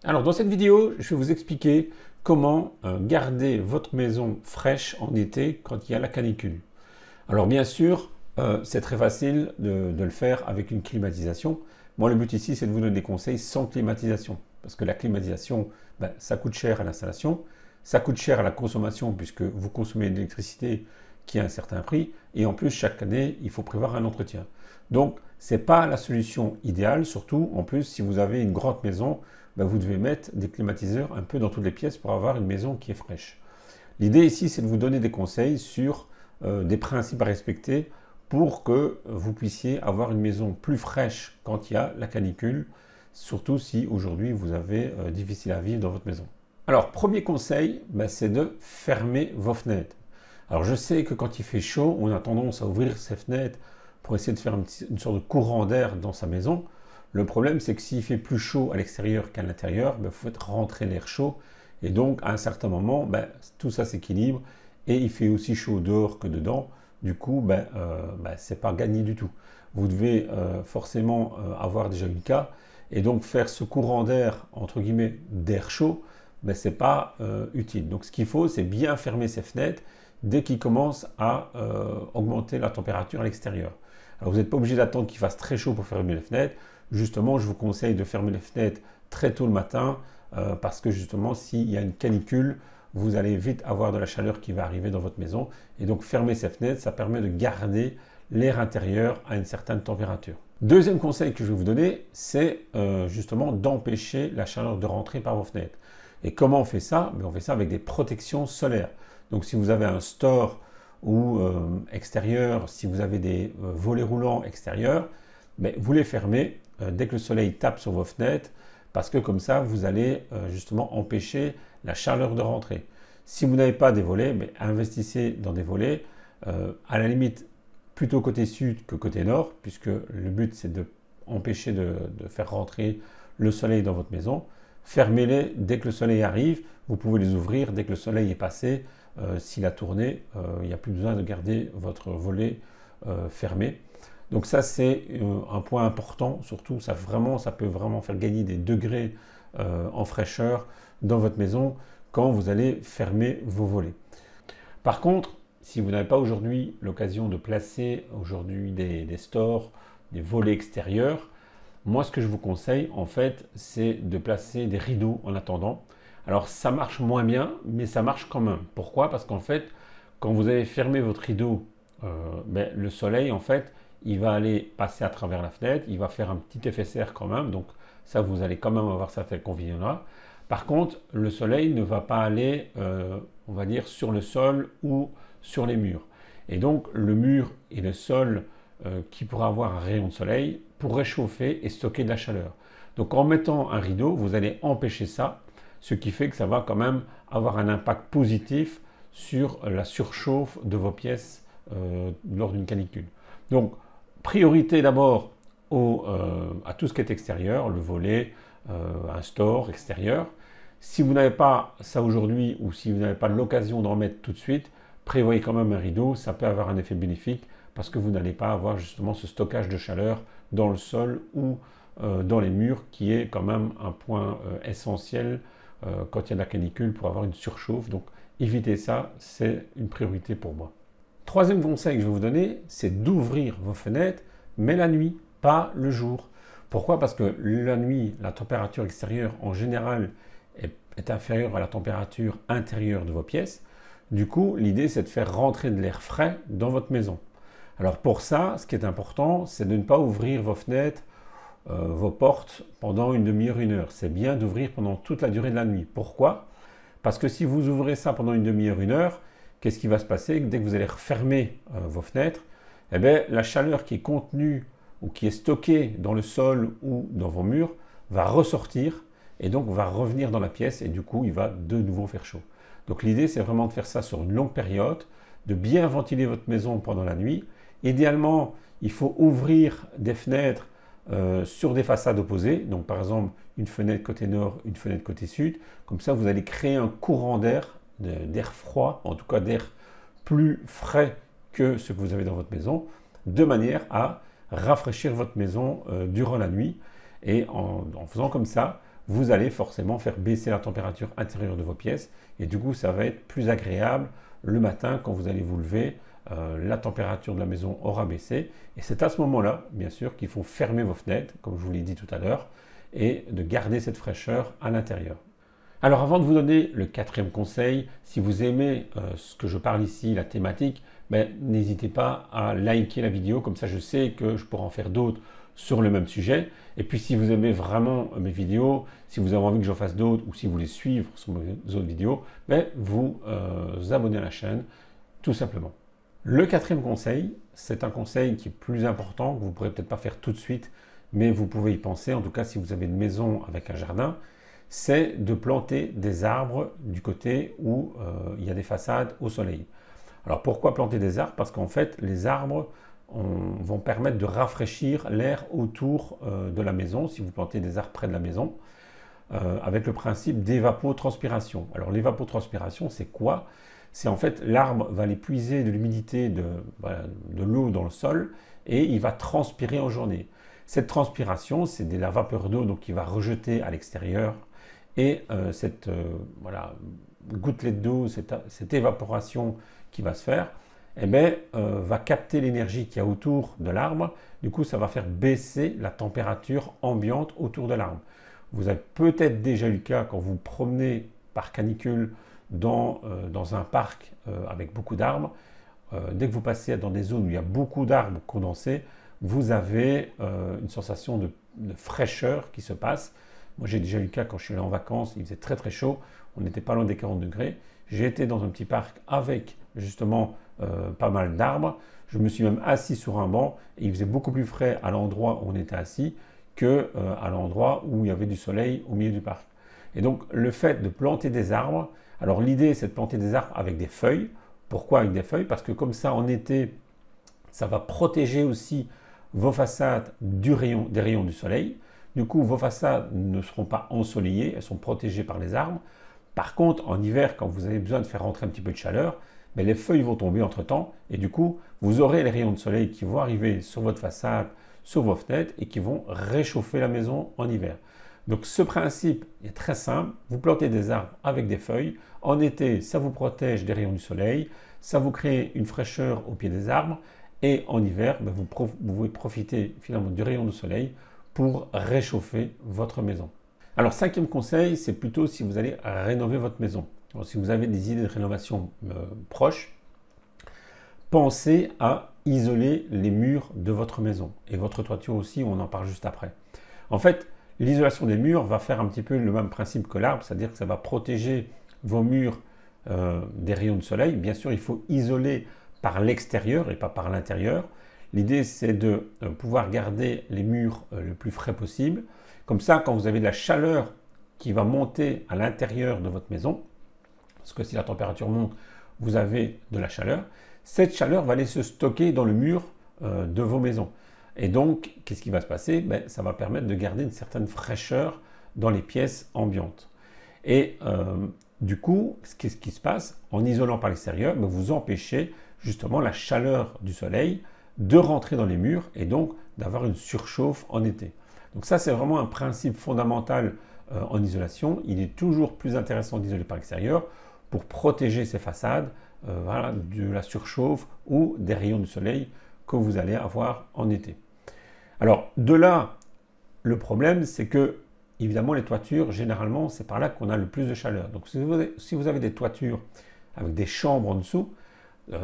Alors dans cette vidéo, je vais vous expliquer comment garder votre maison fraîche en été quand il y a la canicule. Alors bien sûr, c'est très facile de le faire avec une climatisation. Moi le but ici c'est de vous donner des conseils sans climatisation. Parce que la climatisation, ça coûte cher à l'installation, ça coûte cher à la consommation puisque vous consommez de l'électricité qui a un certain prix. Et en plus chaque année, il faut prévoir un entretien. Donc ce n'est pas la solution idéale, surtout en plus si vous avez une grande maison, vous devez mettre des climatiseurs un peu dans toutes les pièces pour avoir une maison qui est fraîche. L'idée ici, c'est de vous donner des conseils sur des principes à respecter pour que vous puissiez avoir une maison plus fraîche quand il y a la canicule, surtout si aujourd'hui vous avez difficile à vivre dans votre maison. Alors, premier conseil, c'est de fermer vos fenêtres. Alors, je sais que quand il fait chaud, on a tendance à ouvrir ses fenêtres pour essayer de faire une sorte de courant d'air dans sa maison. Le problème, c'est que s'il fait plus chaud à l'extérieur qu'à l'intérieur, il faut rentrer l'air chaud. Et donc, à un certain moment, tout ça s'équilibre et il fait aussi chaud dehors que dedans. Du coup, c'est pas gagné du tout. Vous devez forcément avoir déjà une cave et donc faire ce courant d'air, entre guillemets, d'air chaud, c'est pas utile. Donc, ce qu'il faut, c'est bien fermer ses fenêtres dès qu'il commence à augmenter la température à l'extérieur. Alors, vous n'êtes pas obligé d'attendre qu'il fasse très chaud pour fermer les fenêtres. Justement, je vous conseille de fermer les fenêtres très tôt le matin parce que justement, s'il y a une canicule, vous allez vite avoir de la chaleur qui va arriver dans votre maison. Et donc, fermer ces fenêtres, ça permet de garder l'air intérieur à une certaine température. Deuxième conseil que je vais vous donner, c'est justement d'empêcher la chaleur de rentrer par vos fenêtres. Et comment on fait ça? On fait ça avec des protections solaires. Donc, si vous avez un store ou extérieur, si vous avez des volets roulants extérieurs, vous les fermez dès que le soleil tape sur vos fenêtres, parce que comme ça, vous allez justement empêcher la chaleur de rentrer. Si vous n'avez pas des volets, investissez dans des volets, à la limite plutôt côté sud que côté nord, puisque le but c'est de empêcher de faire rentrer le soleil dans votre maison. Fermez-les dès que le soleil arrive, vous pouvez les ouvrir dès que le soleil est passé. S'il a tourné, il n'y a plus besoin de garder votre volet fermé. Donc ça, c'est un point important, surtout, ça peut vraiment faire gagner des degrés en fraîcheur dans votre maison quand vous allez fermer vos volets. Par contre, si vous n'avez pas aujourd'hui l'occasion de placer aujourd'hui des stores, des volets extérieurs, moi, ce que je vous conseille, en fait, c'est de placer des rideaux en attendant. Alors, ça marche moins bien, mais ça marche quand même. Pourquoi? Parce qu'en fait, quand vous avez fermé votre rideau, le soleil, en fait, il va aller passer à travers la fenêtre, il va faire un petit effet serre quand même, donc ça, vous allez quand même avoir cet inconvénient-là. Par contre, le soleil ne va pas aller, on va dire, sur le sol ou sur les murs. Et donc, le mur et le sol qui pourra avoir un rayon de soleil pour réchauffer et stocker de la chaleur. Donc, en mettant un rideau, vous allez empêcher ça, ce qui fait que ça va quand même avoir un impact positif sur la surchauffe de vos pièces lors d'une canicule. Donc, priorité d'abord à tout ce qui est extérieur, le volet, un store extérieur. Si vous n'avez pas ça aujourd'hui ou si vous n'avez pas l'occasion d'en mettre tout de suite, prévoyez quand même un rideau, ça peut avoir un effet bénéfique parce que vous n'allez pas avoir justement ce stockage de chaleur dans le sol ou dans les murs qui est quand même un point essentiel quand il y a de la canicule pour avoir une surchauffe. Donc évitez ça, c'est une priorité pour moi. Troisième conseil que je vais vous donner, c'est d'ouvrir vos fenêtres, mais la nuit, pas le jour. Pourquoi? Parce que la nuit, la température extérieure en général est inférieure à la température intérieure de vos pièces. Du coup, l'idée, c'est de faire rentrer de l'air frais dans votre maison. Alors pour ça, ce qui est important, c'est de ne pas ouvrir vos fenêtres, vos portes pendant une demi-heure, une heure. C'est bien d'ouvrir pendant toute la durée de la nuit. Pourquoi? Parce que si vous ouvrez ça pendant une demi-heure, une heure, qu'est-ce qui va se passer? Dès que vous allez refermer vos fenêtres, la chaleur qui est contenue ou qui est stockée dans le sol ou dans vos murs va ressortir et donc va revenir dans la pièce et du coup, il va de nouveau faire chaud. Donc l'idée, c'est vraiment de faire ça sur une longue période, de bien ventiler votre maison pendant la nuit. Idéalement, il faut ouvrir des fenêtres sur des façades opposées. Donc par exemple, une fenêtre côté nord, une fenêtre côté sud. Comme ça, vous allez créer un courant d'air froid, en tout cas d'air plus frais que ce que vous avez dans votre maison, de manière à rafraîchir votre maison durant la nuit. Et en faisant comme ça, vous allez forcément faire baisser la température intérieure de vos pièces et du coup, ça va être plus agréable le matin quand vous allez vous lever. La température de la maison aura baissé et c'est à ce moment-là, bien sûr, qu'il faut fermer vos fenêtres, comme je vous l'ai dit tout à l'heure, et de garder cette fraîcheur à l'intérieur. Alors avant de vous donner le quatrième conseil, si vous aimez ce que je parle ici, la thématique, n'hésitez pas à liker la vidéo, comme ça je sais que je pourrai en faire d'autres sur le même sujet. Et puis si vous aimez vraiment mes vidéos, si vous avez envie que j'en fasse d'autres ou si vous voulez suivre sur mes autres vidéos, vous abonnez à la chaîne tout simplement. Le quatrième conseil, c'est un conseil qui est plus important, que vous ne pourrez peut-être pas faire tout de suite, mais vous pouvez y penser, en tout cas si vous avez une maison avec un jardin, c'est de planter des arbres du côté où il y a des façades au soleil. Alors pourquoi planter des arbres? Parce qu'en fait, les arbres vont permettre de rafraîchir l'air autour de la maison, si vous plantez des arbres près de la maison, avec le principe d'évapotranspiration. Alors l'évapotranspiration, c'est quoi? C'est en fait l'arbre va aller puiser de l'humidité de l'eau dans le sol et il va transpirer en journée. Cette transpiration, c'est de la vapeur d'eau qui va rejeter à l'extérieur et cette gouttelette d'eau, cette évaporation qui va se faire, va capter l'énergie qu'il y a autour de l'arbre. Du coup, ça va faire baisser la température ambiante autour de l'arbre. Vous avez peut-être déjà eu le cas quand vous promenez par canicule dans un parc avec beaucoup d'arbres. Dès que vous passez dans des zones où il y a beaucoup d'arbres condensés, vous avez une sensation de fraîcheur qui se passe. Moi, j'ai déjà eu le cas quand je suis allé en vacances, il faisait très très chaud, on n'était pas loin des 40 degrés. J'ai été dans un petit parc avec justement pas mal d'arbres. Je me suis même assis sur un banc et il faisait beaucoup plus frais à l'endroit où on était assis qu'à l'endroit où il y avait du soleil au milieu du parc. Et donc, le fait de planter des arbres, alors l'idée c'est de planter des arbres avec des feuilles. Pourquoi avec des feuilles? Parce que comme ça en été, ça va protéger aussi vos façades des rayons du soleil. Du coup, vos façades ne seront pas ensoleillées, elles sont protégées par les arbres. Par contre, en hiver, quand vous avez besoin de faire rentrer un petit peu de chaleur, les feuilles vont tomber entre-temps et du coup, vous aurez les rayons de soleil qui vont arriver sur votre façade, sur vos fenêtres et qui vont réchauffer la maison en hiver. Donc ce principe est très simple, vous plantez des arbres avec des feuilles. En été, ça vous protège des rayons du soleil, ça vous crée une fraîcheur au pied des arbres et en hiver, vous pouvez profiter finalement du rayon du soleil pour réchauffer votre maison. Alors cinquième conseil, c'est plutôt si vous allez rénover votre maison. Alors, si vous avez des idées de rénovation proches, pensez à isoler les murs de votre maison et votre toiture aussi, on en parle juste après. En fait, l'isolation des murs va faire un petit peu le même principe que l'arbre, c'est-à-dire que ça va protéger vos murs des rayons de soleil. Bien sûr, il faut isoler par l'extérieur et pas par l'intérieur. L'idée, c'est de pouvoir garder les murs le plus frais possible. Comme ça, quand vous avez de la chaleur qui va monter à l'intérieur de votre maison, parce que si la température monte, vous avez de la chaleur, cette chaleur va aller se stocker dans le mur de vos maisons. Et donc, qu'est-ce qui va se passer? Ça va permettre de garder une certaine fraîcheur dans les pièces ambiantes. Et du coup, qu'est-ce qui se passe? En isolant par l'extérieur, vous empêchez justement la chaleur du soleil de rentrer dans les murs et donc d'avoir une surchauffe en été. Donc ça, c'est vraiment un principe fondamental en isolation. Il est toujours plus intéressant d'isoler par l'extérieur pour protéger ces façades de la surchauffe ou des rayons du soleil que vous allez avoir en été. Alors, de là, le problème, c'est que, évidemment, les toitures, généralement, c'est par là qu'on a le plus de chaleur. Donc, si vous avez des toitures avec des chambres en dessous,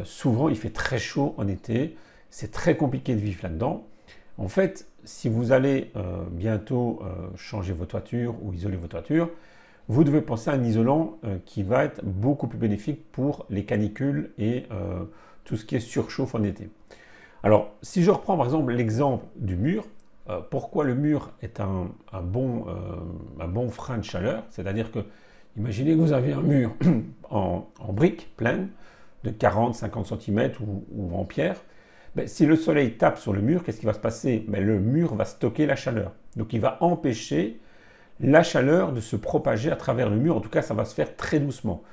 souvent, il fait très chaud en été. C'est très compliqué de vivre là-dedans. En fait, si vous allez bientôt changer vos toitures ou isoler vos toitures, vous devez penser à un isolant qui va être beaucoup plus bénéfique pour les canicules et tout ce qui est surchauffe en été. Alors, si je reprends par exemple l'exemple du mur, pourquoi le mur est un bon frein de chaleur? C'est-à-dire que, imaginez que vous avez un mur en briques pleines de 40-50 cm ou en pierre. Si le soleil tape sur le mur, qu'est-ce qui va se passer? Le mur va stocker la chaleur. Donc, il va empêcher la chaleur de se propager à travers le mur. En tout cas, ça va se faire très doucement.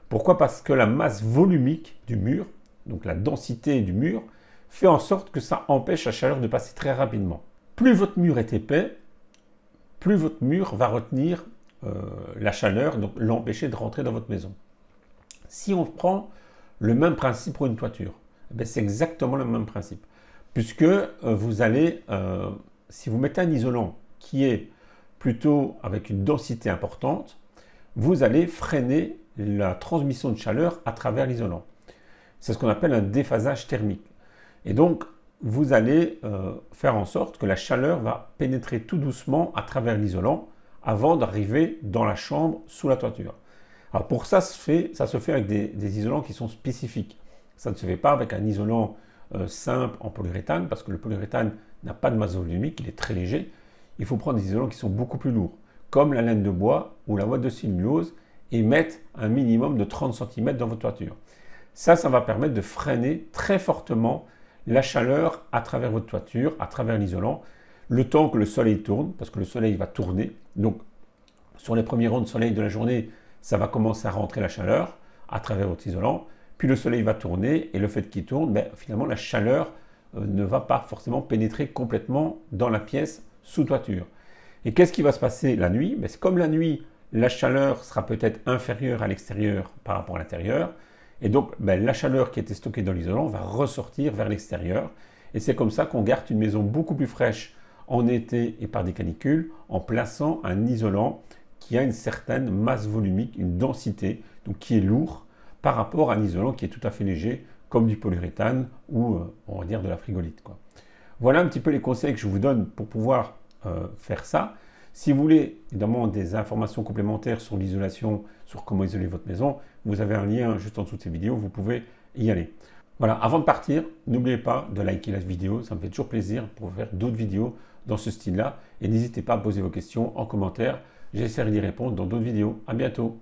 Pourquoi? Parce que la masse volumique du mur, donc la densité du mur, fait en sorte que ça empêche la chaleur de passer très rapidement. Plus votre mur est épais, plus votre mur va retenir la chaleur, donc l'empêcher de rentrer dans votre maison. Si on prend le même principe pour une toiture, c'est exactement le même principe. Puisque vous allez, si vous mettez un isolant qui est plutôt avec une densité importante, vous allez freiner la transmission de chaleur à travers l'isolant. C'est ce qu'on appelle un déphasage thermique. Et donc, vous allez faire en sorte que la chaleur va pénétrer tout doucement à travers l'isolant avant d'arriver dans la chambre sous la toiture. Alors pour ça, ça se fait avec des isolants qui sont spécifiques. Ça ne se fait pas avec un isolant simple en polyuréthane, parce que le polyuréthane n'a pas de masse volumique, il est très léger. Il faut prendre des isolants qui sont beaucoup plus lourds, comme la laine de bois ou la ouate de cellulose, et mettre un minimum de 30 cm dans votre toiture. Ça va permettre de freiner très fortement la chaleur à travers votre toiture, à travers l'isolant, le temps que le soleil tourne, parce que le soleil va tourner. Donc, sur les premiers rayons de soleil de la journée, ça va commencer à rentrer la chaleur à travers votre isolant. Puis le soleil va tourner et le fait qu'il tourne, finalement, la chaleur ne va pas forcément pénétrer complètement dans la pièce sous toiture. Et qu'est-ce qui va se passer la nuit? C'est comme la nuit, la chaleur sera peut-être inférieure à l'extérieur par rapport à l'intérieur. Et donc, la chaleur qui était stockée dans l'isolant va ressortir vers l'extérieur. Et c'est comme ça qu'on garde une maison beaucoup plus fraîche en été et par des canicules en plaçant un isolant qui a une certaine masse volumique, une densité, donc qui est lourd par rapport à un isolant qui est tout à fait léger, comme du polyuréthane ou on va dire de la frigolite, quoi. Voilà un petit peu les conseils que je vous donne pour pouvoir faire ça. Si vous voulez évidemment des informations complémentaires sur l'isolation, sur comment isoler votre maison, vous avez un lien juste en dessous de cette vidéo, vous pouvez y aller. Voilà, avant de partir, n'oubliez pas de liker la vidéo, ça me fait toujours plaisir pour faire d'autres vidéos dans ce style-là. Et n'hésitez pas à poser vos questions en commentaire, j'essaierai d'y répondre dans d'autres vidéos. À bientôt.